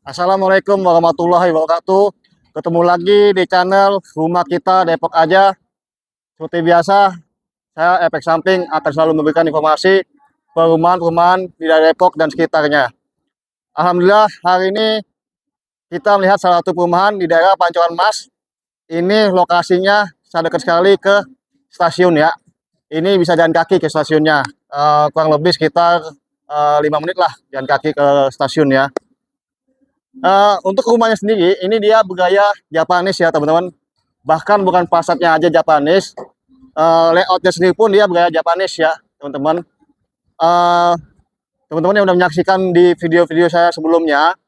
Assalamualaikum warahmatullahi wabarakatuh. Ketemu lagi di channel Rumah Kita Depok Aja. Seperti biasa, saya efek samping akan selalu memberikan informasi perumahan-perumahan di daerah Depok dan sekitarnya. Alhamdulillah, hari ini kita melihat salah satu perumahan di daerah Pancoran Mas. Ini lokasinya sangat dekat sekali ke stasiun ya. Ini bisa jalan kaki ke stasiunnya. Kurang lebih sekitar 5 menit lah jalan kaki ke stasiun ya. Untuk rumahnya sendiri, ini dia bergaya Japanese ya teman-teman. Bahkan bukan fasadnya aja Japanese, layoutnya sendiri pun dia bergaya Japanese ya teman-teman. Teman-teman yang udah menyaksikan di video-video saya sebelumnya,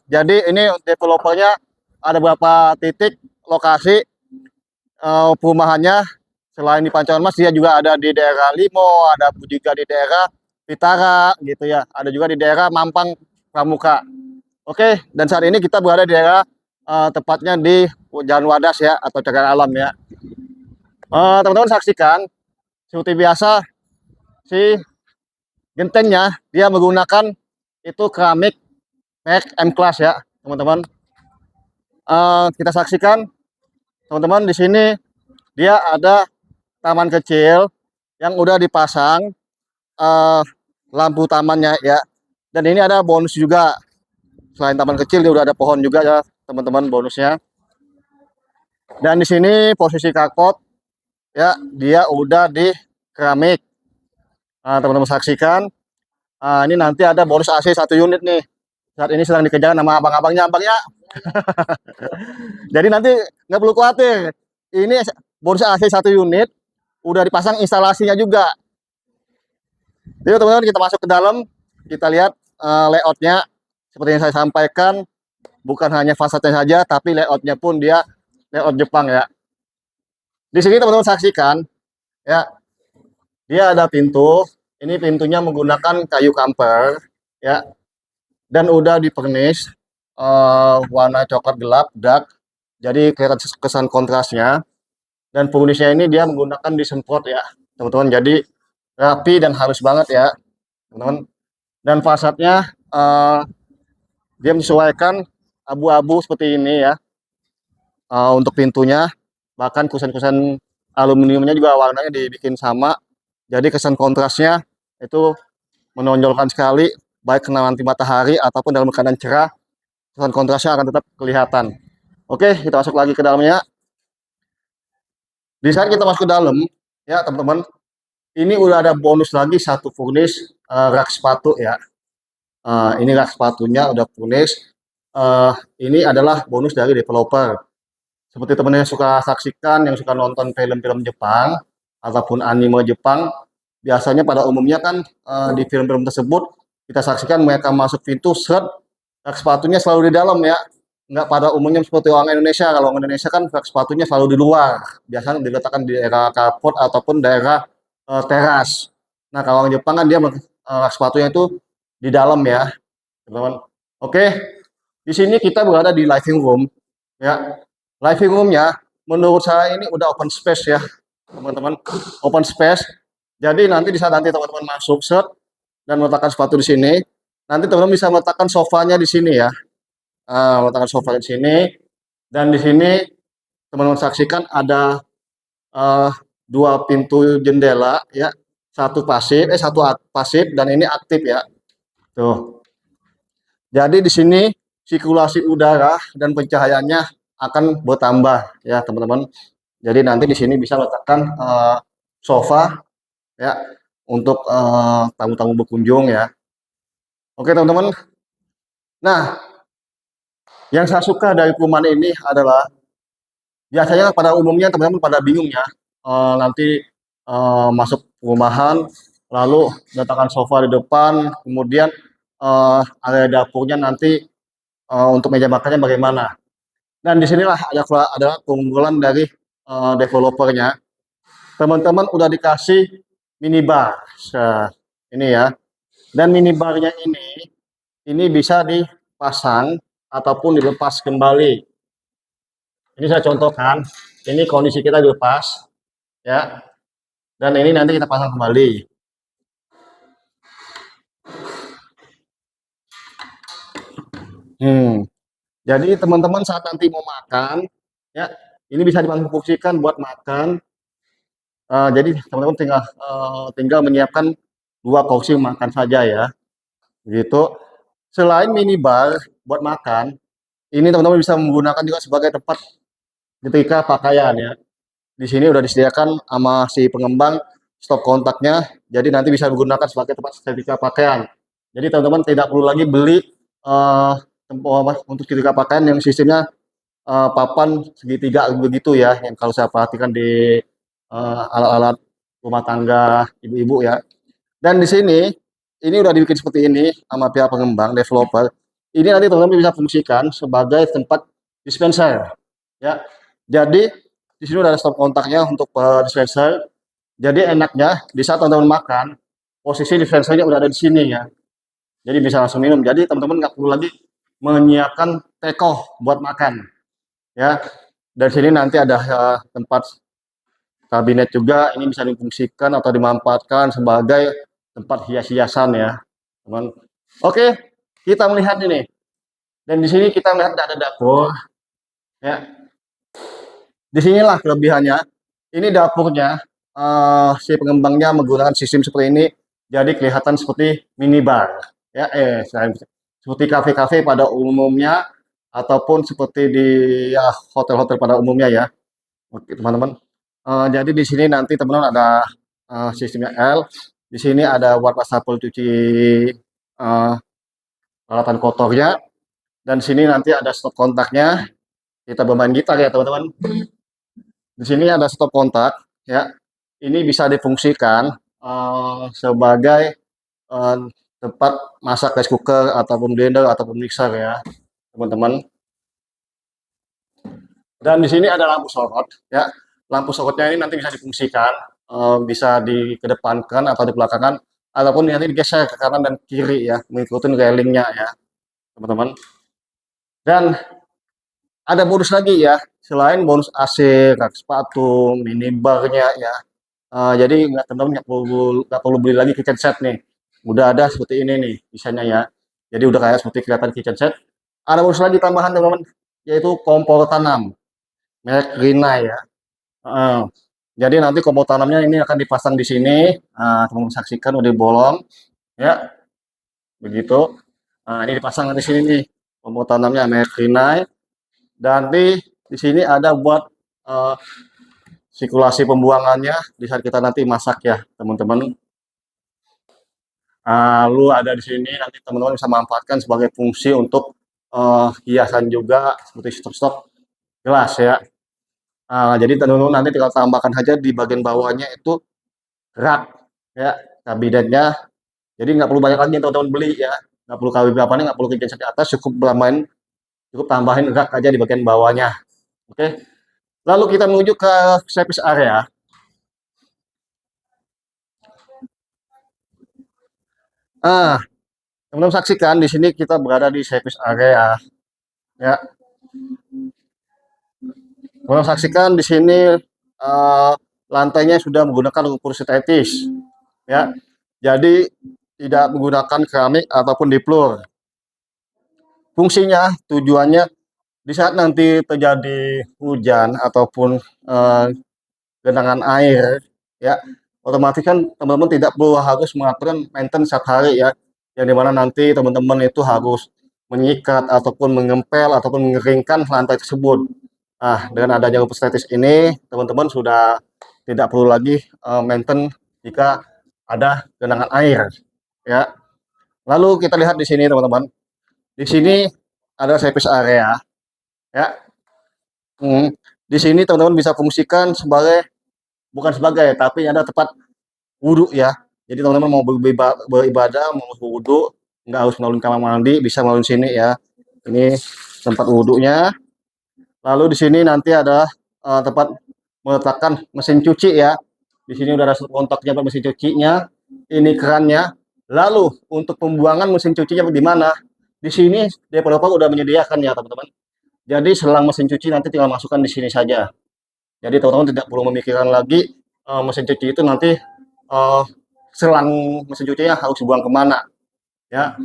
jadi ini developernya ada beberapa titik lokasi perumahannya. Selain di Pancoran Mas, dia juga ada di daerah Limo, ada juga di daerah Pitara gitu ya, ada juga di daerah Mampang Pramuka. Oke, dan saat ini kita berada di daerah tepatnya di Jalan Wadas ya, atau Cagar Alam ya. Teman-teman saksikan, seperti biasa si gentengnya dia menggunakan itu keramik merek M-Class ya, teman-teman. Kita saksikan, teman-teman, di sini dia ada taman kecil yang udah dipasang lampu tamannya ya. Dan ini ada bonus juga. Selain taman kecil, dia udah ada pohon juga ya, teman-teman, bonusnya. Dan di sini posisi carport ya, dia udah di keramik. Nah, teman-teman saksikan. Ini nanti ada bonus AC 1 unit nih. Saat ini sedang dikejar nama abang-abangnya, abang ya. Jadi nanti nggak perlu khawatir. Ini bonus AC 1 unit, udah dipasang instalasinya juga. Jadi teman-teman, kita masuk ke dalam, kita lihat layoutnya. Seperti yang saya sampaikan, bukan hanya fasadnya saja, tapi layoutnya pun dia layout Jepang ya. Di sini teman-teman saksikan, ya, dia ada pintu. Ini pintunya menggunakan kayu kamper, ya, dan udah dipernis warna coklat gelap, dark. Jadi kelihatan kesan kontrasnya. Dan furnishnya ini dia menggunakan disemprot ya, teman-teman. Jadi rapi dan halus banget ya, teman-teman. Dan fasadnya dia menyesuaikan abu-abu seperti ini ya, untuk pintunya. Bahkan kusen-kusen aluminiumnya juga warnanya dibikin sama, jadi kesan kontrasnya itu menonjolkan sekali, baik kena nanti matahari ataupun dalam keadaan cerah, kesan kontrasnya akan tetap kelihatan. Oke, kita masuk lagi ke dalamnya. Di saat kita masuk ke dalam ya teman-teman, ini udah ada bonus lagi satu furnish rak sepatu ya. Ini rak sepatunya udah furnish. Ini adalah bonus dari developer. Seperti teman-teman yang suka saksikan, yang suka nonton film-film Jepang ataupun anime Jepang, biasanya pada umumnya kan di film-film tersebut kita saksikan mereka masuk pintu, set, rak sepatunya selalu di dalam ya. Nggak pada umumnya seperti orang Indonesia. Kalau orang Indonesia kan rak sepatunya selalu di luar, biasanya diletakkan di daerah carport ataupun daerah teras. Nah, kalau orang Jepang kan dia rak sepatunya itu di dalam ya, teman-teman. Oke, di sini kita berada di living room ya. Living roomnya menurut saya ini udah open space ya, teman-teman. Open space. Jadi nanti di saat nanti teman-teman masuk set dan meletakkan sepatu di sini, nanti teman-teman bisa meletakkan sofanya di sini ya. Meletakkan sofa di sini, dan di sini teman-teman saksikan ada dua pintu jendela ya, satu pasif dan ini aktif ya. Tuh. Jadi di sini sirkulasi udara dan pencahayaannya akan bertambah ya teman-teman. Jadi nanti di sini bisa letakkan sofa ya untuk tamu-tamu berkunjung ya. Oke teman-teman. Nah, yang saya suka dari perumahan ini adalah biasanya pada umumnya teman-teman pada bingung ya, nanti masuk perumahan lalu letakkan sofa di depan, kemudian area dapurnya nanti untuk meja makannya bagaimana. Dan disinilah ada keunggulan dari developernya. Teman-teman udah dikasih minibar, ini ya. Dan minibarnya ini bisa dipasang ataupun dilepas kembali. Ini saya contohkan. Ini kondisi kita dilepas, ya. Dan ini nanti kita pasang kembali. Hmm. Jadi teman-teman saat nanti mau makan, ya ini bisa difungsikan buat makan. Jadi teman-teman tinggal menyiapkan dua porsi makan saja ya, gitu. Selain minibar buat makan, ini teman-teman bisa menggunakan juga sebagai tempat ketika pakaian ya. Di sini udah disediakan sama si pengembang stop kontaknya, jadi nanti bisa digunakan sebagai tempat setrika pakaian. Jadi teman-teman tidak perlu lagi beli untuk setrika pakaian yang sistemnya papan segitiga begitu ya, yang kalau saya perhatikan di alat-alat rumah tangga ibu-ibu ya. Dan di sini ini udah dibikin seperti ini sama pihak pengembang developer. Ini nanti teman-teman bisa fungsikan sebagai tempat dispenser ya. Jadi di sini udah ada stop kontaknya untuk dispenser. Jadi enaknya di saat teman-teman makan, posisi dispensernya udah ada di sini ya. Jadi bisa langsung minum. Jadi teman-teman nggak perlu lagi menyiapkan tekoh buat makan ya. Dan sini nanti ada tempat kabinet juga, ini bisa difungsikan atau dimanfaatkan sebagai tempat hias-hiasan ya, teman. Oke, kita melihat ini. Dan di sini kita melihat ada dapur ya. Disinilah kelebihannya. Ini dapurnya si pengembangnya menggunakan sistem seperti ini, jadi kelihatan seperti minibar ya, seperti kafe-kafe pada umumnya ataupun seperti di ya hotel-hotel pada umumnya ya. Oke teman-teman. Jadi di sini nanti teman-teman ada sistemnya L. Di sini ada watt wastafel cuci uh, peralatan kotornya, dan sini nanti ada stop kontaknya. Kita bermain gitar ya teman-teman. Di sini ada stop kontak ya. Ini bisa difungsikan sebagai uh, tempat masak rice cooker ataupun blender ataupun mixer ya teman-teman. Dan di sini ada lampu sorot ya. Lampu sorotnya ini nanti bisa difungsikan, bisa dikedepankan atau dibelakangkan ataupun nanti digeser ke kanan dan kiri ya, mengikuti railingnya ya teman-teman. Dan ada bonus lagi ya, selain bonus AC, rak sepatu, minibarnya ya. Jadi teman-teman nggak perlu beli lagi kitchen set nih. Udah ada seperti ini nih desainnya ya. Jadi udah kayak seperti kelihatan kitchen set. Ada bonus lagi tambahan teman-teman, yaitu kompor tanam merek Rinnai ya. Heeh. Jadi nanti kompor tanamnya ini akan dipasang di sini. Teman-teman saksikan udah bolong ya, begitu. Ini dipasang di sini nih kompor tanamnya merek Rinnai. Dan di sini ada buat eh, sirkulasi pembuangannya di saat kita nanti masak ya teman-teman. Lalu ada di sini nanti teman-teman bisa manfaatkan sebagai fungsi untuk hiasan juga seperti stok-stok gelas ya. Jadi teman-teman nanti tinggal tambahkan saja di bagian bawahnya itu rak ya, kabinetnya. Jadi nggak perlu banyak lagi yang teman-teman beli ya, nggak perlu kawin berapa nih, nggak perlu kitchen set di atas, cukup tambahin rak aja di bagian bawahnya. Oke, lalu kita menuju ke service area. ah Teman-teman saksikan di sini kita berada di service area ya. Teman-teman saksikan di sini lantainya sudah menggunakan lumpur sintetis ya. Jadi tidak menggunakan keramik ataupun diplur. Fungsinya, tujuannya di saat nanti terjadi hujan ataupun genangan air ya, otomatis kan teman-teman tidak perlu harus melakukan maintenance setiap hari ya, yang dimana nanti teman-teman itu harus menyikat ataupun mengempel ataupun mengeringkan lantai tersebut. Dengan adanya lumpur statis ini teman-teman sudah tidak perlu lagi maintenance jika ada genangan air ya. Lalu kita lihat di sini teman-teman, di sini ada service area ya. Di sini teman-teman bisa fungsikan bukan sebagai, tapi ada tempat wudhu ya. Jadi teman-teman mau beribadah, mau wudhu, nggak harus melalui kamar mandi, bisa melalui sini ya. Ini tempat wudhunya. Lalu di sini nanti ada tempat meletakkan mesin cuci ya. Di sini udah ada kontaknya buat mesin cucinya. Ini kerannya. Lalu untuk pembuangan mesin cucinya bagaimana? Di sini developer udah menyediakan ya teman-teman. Jadi selang mesin cuci nanti tinggal masukkan di sini saja. Jadi teman-teman tidak perlu memikirkan lagi mesin cuci itu nanti selang mesin cucinya harus dibuang kemana ya.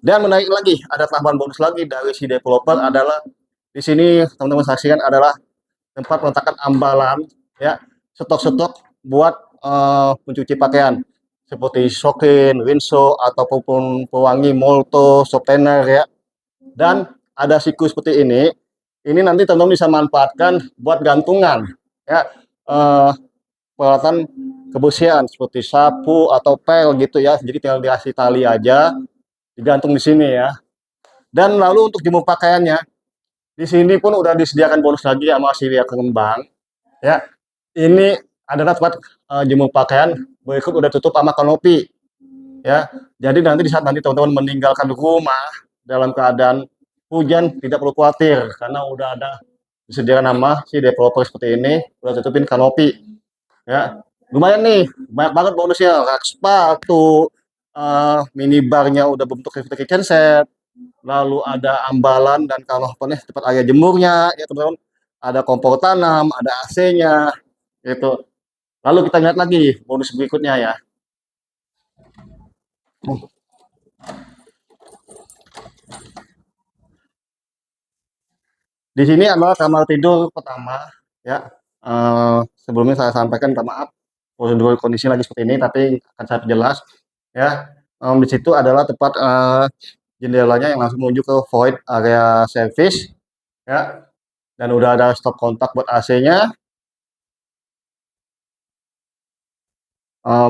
Dan menarik lagi, ada tambahan bonus lagi dari si developer adalah di sini teman-teman saksikan adalah tempat meletakkan ambalan ya, stok-stok buat mencuci pakaian seperti Sokin, Winso ataupun pewangi Molto, Softener ya. Dan ada siku seperti ini. Ini nanti teman-teman bisa manfaatkan buat gantungan ya. Peralatan kebersihan seperti sapu atau pel gitu ya. Jadi tinggal dikasih tali aja, digantung di sini ya. Dan lalu untuk jemur pakaiannya, di sini pun udah disediakan bonus lagi sama si pihak pengembang ya. Ini adalah tempat jemur pakaian berikut udah tutup sama kanopi ya. Jadi nanti di saat nanti teman-teman meninggalkan rumah dalam keadaan hujan tidak perlu khawatir karena udah ada disediakan nama si developer seperti ini udah tutupin kanopi ya. Lumayan nih, banyak banget bonusnya, rak sepatu, minibarnya udah bentuk seperti kitchen set, lalu ada ambalan dan kalau apa nih tempat air jemurnya ya teman-teman, ada kompor tanam, ada AC-nya gitu. Lalu kita lihat lagi bonus berikutnya ya. Di sini adalah kamar tidur pertama ya. Sebelumnya saya sampaikan minta maaf prosedur kondisi lagi seperti ini tapi akan saya jelas ya. Di situ adalah tempat jendelanya yang langsung menuju ke void area service ya. Dan udah ada stop kontak buat AC-nya.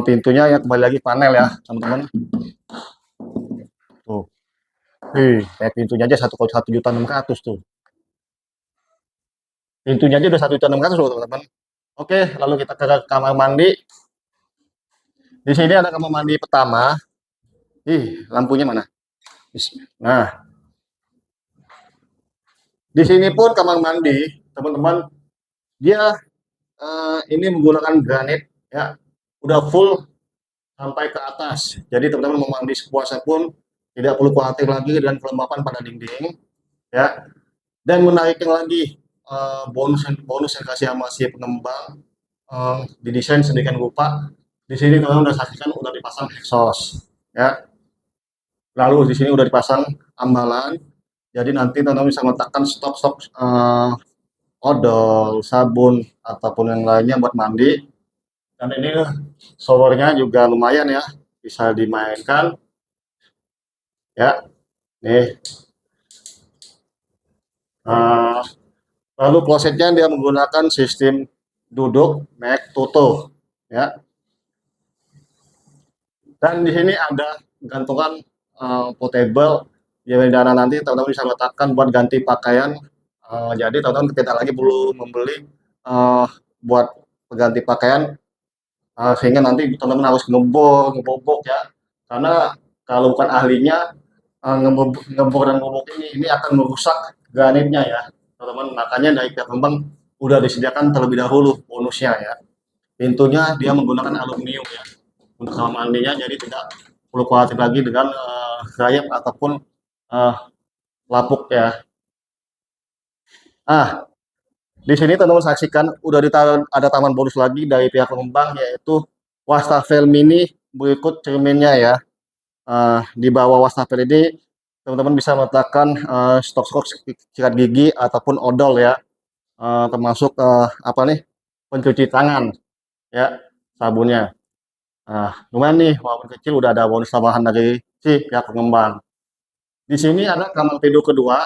Pintunya yang kembali lagi panel ya teman-teman. Tuh, kayak pintunya aja 1,1.600.000 tuh. Pintunya aja udah 1.600.000 loh teman-teman. Oke, lalu kita ke kamar mandi. Di sini ada kamar mandi pertama. Lampunya mana? Nah, di sini pun kamar mandi, teman-teman, dia ini menggunakan granit ya, udah full sampai ke atas. Jadi teman-teman mau mandi sepuasnya pun tidak perlu khawatir lagi dengan kelembapan pada dinding ya. Dan menariknya lagi bonus yang kasih sama si pengembang didesain sedemikian rupa. Di sini teman-teman udah saksikan udah dipasang exhaust ya. Lalu di sini udah dipasang ambalan. Jadi nanti teman-teman bisa meletakkan stok-stok odol, sabun ataupun yang lainnya buat mandi. Dan ini showernya juga lumayan ya, bisa dimainkan ya. Nih. Lalu klosetnya dia menggunakan sistem duduk make tutup ya. Dan di sini ada gantungan portable yang dana nanti teman-teman bisa letakkan buat ganti pakaian. Jadi teman-teman tidak lagi perlu membeli buat pengganti pakaian sehingga nanti teman-teman harus ngebobok ya. Karena kalau bukan ahlinya ngebor dan ngobok ini akan merusak granitnya ya teman-teman. Makanya dari pihak pengembang udah disediakan terlebih dahulu bonusnya ya. Pintunya dia menggunakan aluminium ya untuk kamar mandinya, jadi tidak perlu khawatir lagi dengan gayap ataupun lapuk ya. Di sini teman-teman saksikan udah ada taman bonus lagi dari pihak pengembang yaitu wastafel mini berikut cerminnya ya. Di bawah wastafel ini teman-teman bisa meletakkan stok-stok sikat gigi ataupun odol ya, termasuk apa nih pencuci tangan ya, sabunnya. Lumayan nih walaupun kecil udah ada bonus tambahan dari si pihak pengembang. Di sini ada kamar tidur kedua.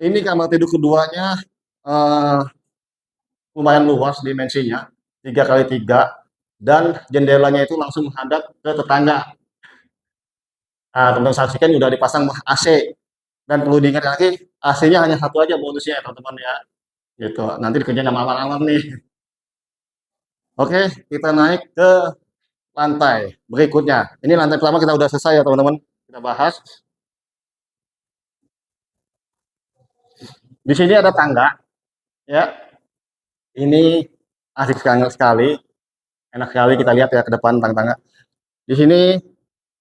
Ini kamar tidur keduanya eh, lumayan luas dimensinya, 3x3 dan jendelanya itu langsung menghadap ke tetangga. Teman-teman saksikan udah dipasang AC dan perlu diingat lagi AC-nya hanya satu aja bonusnya ya teman-teman ya. Gitu. Nanti dikerjain malam-malam nih. Oke, kita naik ke lantai berikutnya. Ini lantai pertama kita udah selesai ya teman-teman. Kita bahas. Di sini ada tangga ya. Ini asik sekali. Enak sekali kita lihat ya ke depan tangga. Di sini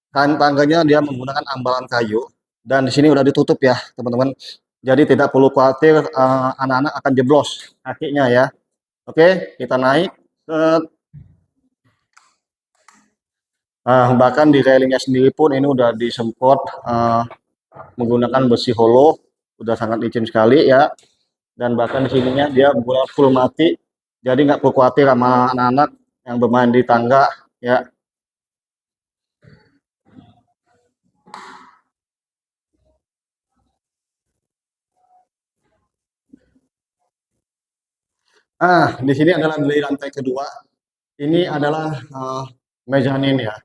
tangganya dia menggunakan ambalan kayu dan di sini udah ditutup ya teman-teman. Jadi tidak perlu khawatir anak-anak akan jeblos kakinya ya. Oke, kita naik. Bahkan di railingnya sendiri pun ini udah disemprot menggunakan besi holo, udah sangat licin sekali ya. Dan bahkan di sininya dia buat full mati, jadi nggak perlu khawatir sama anak-anak yang bermain di tangga ya. Di sini adalah di lantai kedua. Ini adalah mezanin ya.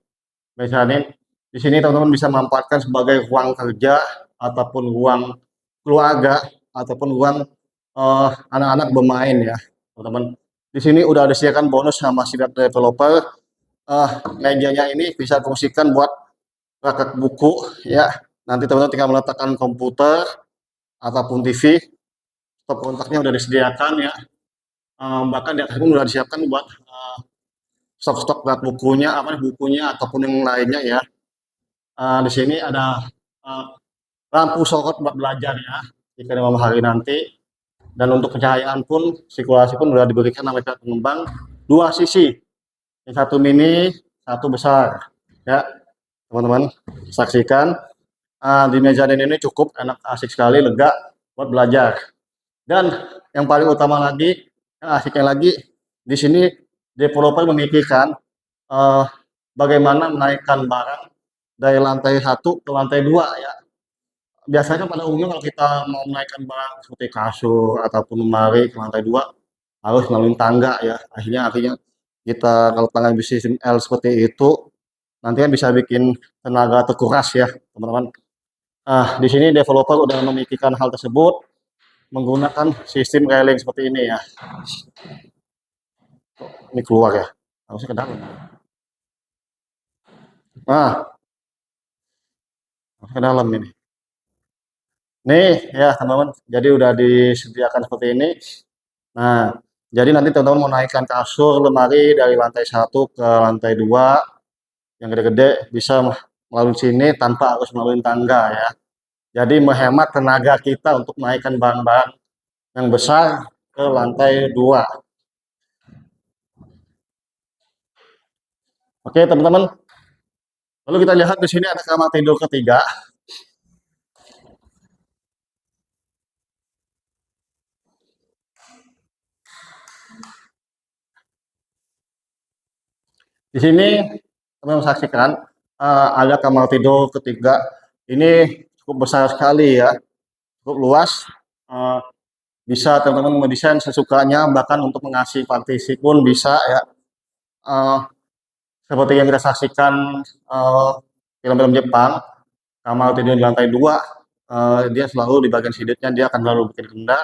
Mezanin di sini teman-teman bisa manfaatkan sebagai ruang kerja ataupun ruang keluarga ataupun ruang anak-anak bermain ya, teman-teman. Di sini udah disediakan bonus sama si developer. Mejanya ini bisa fungsikan buat rak buku ya. Nanti teman-teman tinggal meletakkan komputer ataupun TV. Stop kontaknya udah disediakan ya. Bahkan di atas pun udah disiapkan buat stok-stok buat bukunya, bukunya ataupun yang lainnya ya. Di sini ada uh, lampu sorot buat belajar ya jika di malam hari nanti. Dan untuk pencahayaan pun, sirkulasi pun sudah diberikan oleh pengembang dua sisi, yang satu mini, satu besar ya, teman-teman saksikan. Di mezanin ini cukup enak, asik sekali, lega buat belajar. Dan yang paling utama lagi, yang asiknya lagi, di sini developer memikirkan bagaimana menaikkan barang dari lantai 1 ke lantai 2 ya. Biasanya pada umumnya kalau kita mau menaikkan barang seperti kasur ataupun lemari ke lantai 2 harus melalui tangga ya. Akhirnya kita kalau tangga sistem L seperti itu nanti kan bisa bikin tenaga terkuras ya, teman-teman. Di sini developer udah memikirkan hal tersebut menggunakan sistem railing seperti ini ya. Ini keluar ya, harusnya ke dalam. Ke dalam ini. Nih ya teman-teman, jadi udah disediakan seperti ini. Nah, jadi nanti teman-teman mau naikkan kasur, lemari dari lantai 1 ke lantai 2 yang gede-gede bisa melalui sini tanpa harus melalui tangga ya. Jadi menghemat tenaga kita untuk naikkan barang-barang yang besar ke lantai 2. Oke teman-teman, lalu kita lihat di sini ada kamar tidur ketiga. Di sini teman-teman saksikan ada kamar tidur ketiga. Ini cukup besar sekali ya, cukup luas. Bisa teman-teman mendesain sesukanya, bahkan untuk mengasih partisi pun bisa ya. Seperti yang kita saksikan film-film Jepang, kamar tidur di lantai 2, dia selalu di bagian sidetnya dia akan selalu bikin rendah,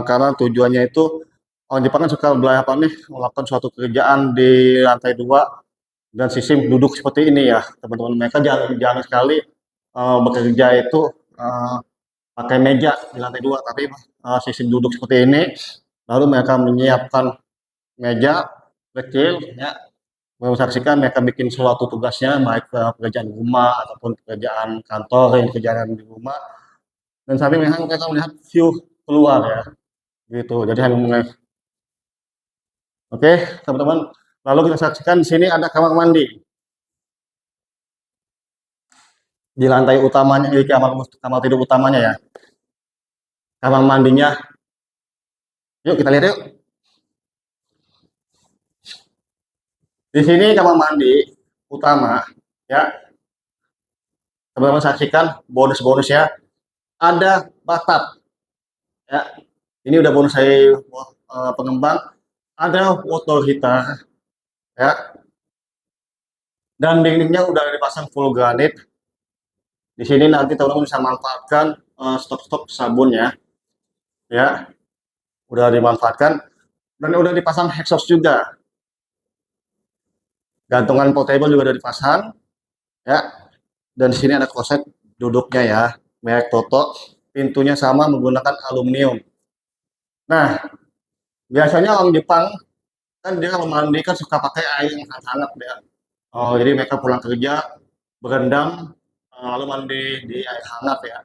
karena tujuannya itu orang Jepang kan suka melakukan suatu kerjaan di lantai 2 dan sistem duduk seperti ini ya, teman-teman. Mereka jangan sekali bekerja itu pakai meja di lantai 2, tapi sistem duduk seperti ini. Lalu mereka menyiapkan meja kecil ya, menyaksikan mereka bikin suatu tugasnya, baik pekerjaan rumah ataupun pekerjaan kantor yang dikerjakan di rumah. Dan sambil memang mereka melihat view keluar ya, gitu. Jadi oke teman-teman, lalu kita saksikan di sini ada kamar mandi di lantai utamanya, di kamar tidur utamanya ya. Kamar mandinya, yuk kita lihat yuk. Di sini kamar mandi utama ya, teman-teman saksikan bonus-bonusnya, ada bathtub ya. Ini udah bonus saya pengembang, ada water heater ya, dan dindingnya udah dipasang full granit. Di sini nanti teman-teman bisa manfaatkan stok-stok sabunnya ya, udah dimanfaatkan, dan udah dipasang exhaust juga. Gantungan portable juga udah dipasang ya. Dan di sini ada kloset duduknya ya, merek Toto. Pintunya sama menggunakan aluminium. Nah, biasanya orang Jepang kan dia kalau mandi kan suka pakai air yang hangat ya. Jadi mereka pulang kerja berendam lalu mandi di air hangat ya.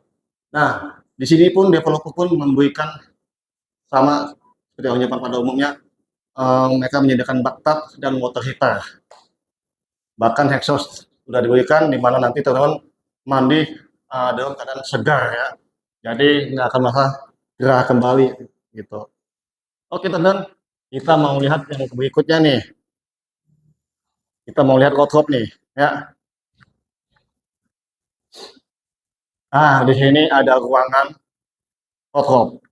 Nah, di sini pun developer pun memberikan sama seperti orang Jepang pada umumnya, mereka menyediakan bathtub dan water heater. Bahkan exhaust sudah diberikan, di mana nanti teman-teman mandi dalam keadaan segar ya. Jadi nggak akan merasa gerah kembali gitu. Oke teman-teman, kita mau lihat yang berikutnya nih. Kita mau lihat wardrobe nih ya. Di sini ada ruangan wardrobe.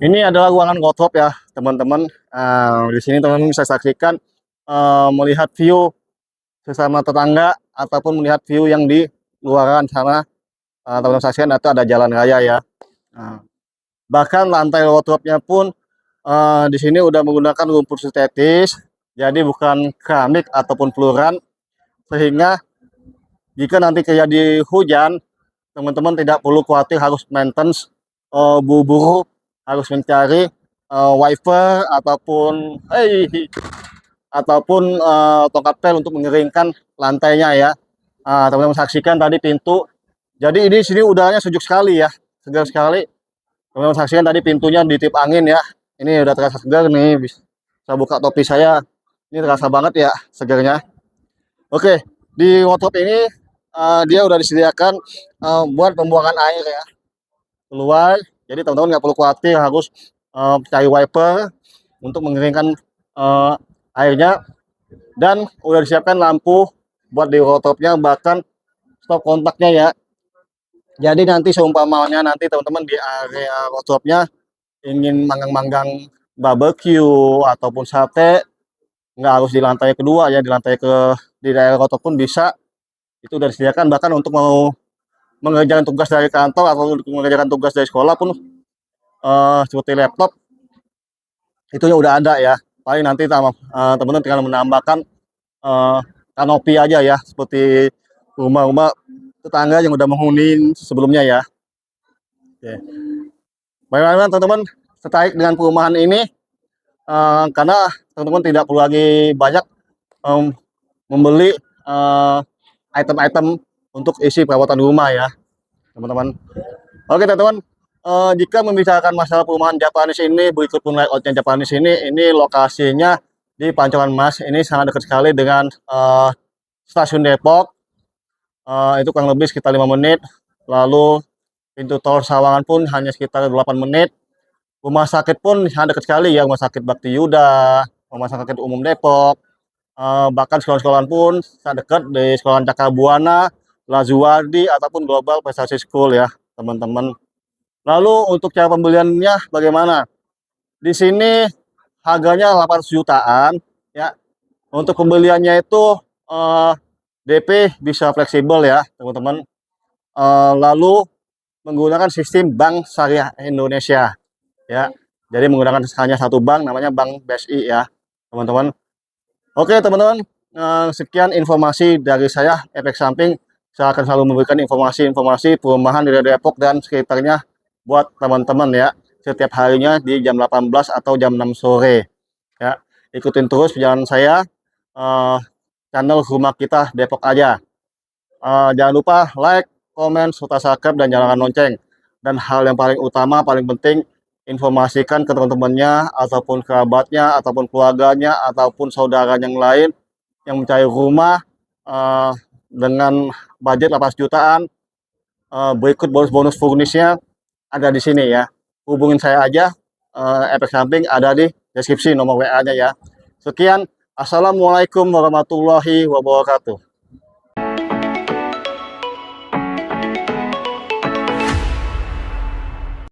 Ini adalah ruangan wardrobe ya, teman-teman. Di sini teman-teman bisa saksikan melihat view sesama tetangga ataupun melihat view yang di luaran sana. Teman-teman saksikan itu ada jalan raya ya. Bahkan lantai wardrobe-nya pun di sini udah menggunakan lumpur sintetis, jadi bukan keramik ataupun fluoran, sehingga jika nanti terjadi hujan, teman-teman tidak perlu khawatir harus maintenance buru-buru, harus mencari wiper ataupun tongkat pel untuk mengeringkan lantainya ya. Teman-teman saksikan tadi pintu. Jadi ini sini udaranya sejuk sekali ya, segar sekali. Teman-teman saksikan tadi pintunya ditip angin ya. Ini udah terasa segar nih. Saya buka topi saya. Ini terasa banget ya segarnya. Oke, di wardrobe ini dia udah disediakan buat pembuangan air ya keluar. Jadi teman-teman nggak perlu khawatir harus cari wiper untuk mengeringkan airnya, dan udah disiapkan lampu buat di wardrobe-nya, bahkan stop kontaknya ya. Jadi nanti seumpamanya nanti teman-teman di area wardrobe-nya ingin manggang-manggang barbecue ataupun sate, nggak harus di lantai kedua ya, di daerah wardrobe pun bisa. Itu udah disediakan, bahkan untuk mau mengerjakan tugas dari kantor atau untuk mengerjakan tugas dari sekolah pun seperti laptop itu udah ada ya. Paling nanti teman-teman tinggal menambahkan kanopi aja ya, seperti rumah-rumah tetangga yang udah menghuni sebelumnya ya. Oke. Bagaimana teman-teman tertarik dengan perumahan ini? Karena teman-teman tidak perlu lagi banyak membeli item-item untuk isi perawatan rumah ya, teman-teman. Oke teman-teman, jika membicarakan masalah perumahan Japanese ini, berikut pun layoutnya Japanese ini lokasinya di Pancoran Mas. Ini sangat dekat sekali dengan stasiun Depok. Itu kurang lebih sekitar 5 menit. Lalu pintu tol Sawangan pun hanya sekitar 8 menit. Rumah sakit pun sangat dekat sekali ya, Rumah Sakit Bakti Yuda, Rumah Sakit Umum Depok. Bahkan sekolah-sekolahan pun sangat dekat di Sekolah Cakra Buana, Lazuardi ataupun Global Prestasi School ya, teman-teman. Lalu untuk cara pembeliannya bagaimana? Di sini harganya 800 jutaan ya. Untuk pembeliannya itu DP bisa fleksibel ya, teman-teman. Lalu menggunakan sistem Bank Syariah Indonesia ya. Jadi menggunakan hanya satu bank, namanya Bank BSI ya, teman-teman. Oke teman-teman, sekian informasi dari saya, Efek Samping. Saya akan selalu memberikan informasi-informasi perumahan di Depok dan sekitarnya buat teman-teman ya, setiap harinya di jam 18 atau jam 6 sore ya. Ikutin terus perjalanan saya, channel Rumah Kita Depok Aja. Jangan lupa like, komen, serta subscribe, dan nyalakan lonceng. Dan hal yang paling utama, paling penting, informasikan ke teman-temannya ataupun kerabatnya ataupun keluarganya ataupun saudara yang lain yang mencari rumah dengan budget 18 jutaan. Berikut bonus-bonus furnishnya ada di sini ya. Hubungin saya aja, Efek Samping ada di deskripsi nomor WA-nya ya. Sekian, assalamualaikum warahmatullahi wabarakatuh.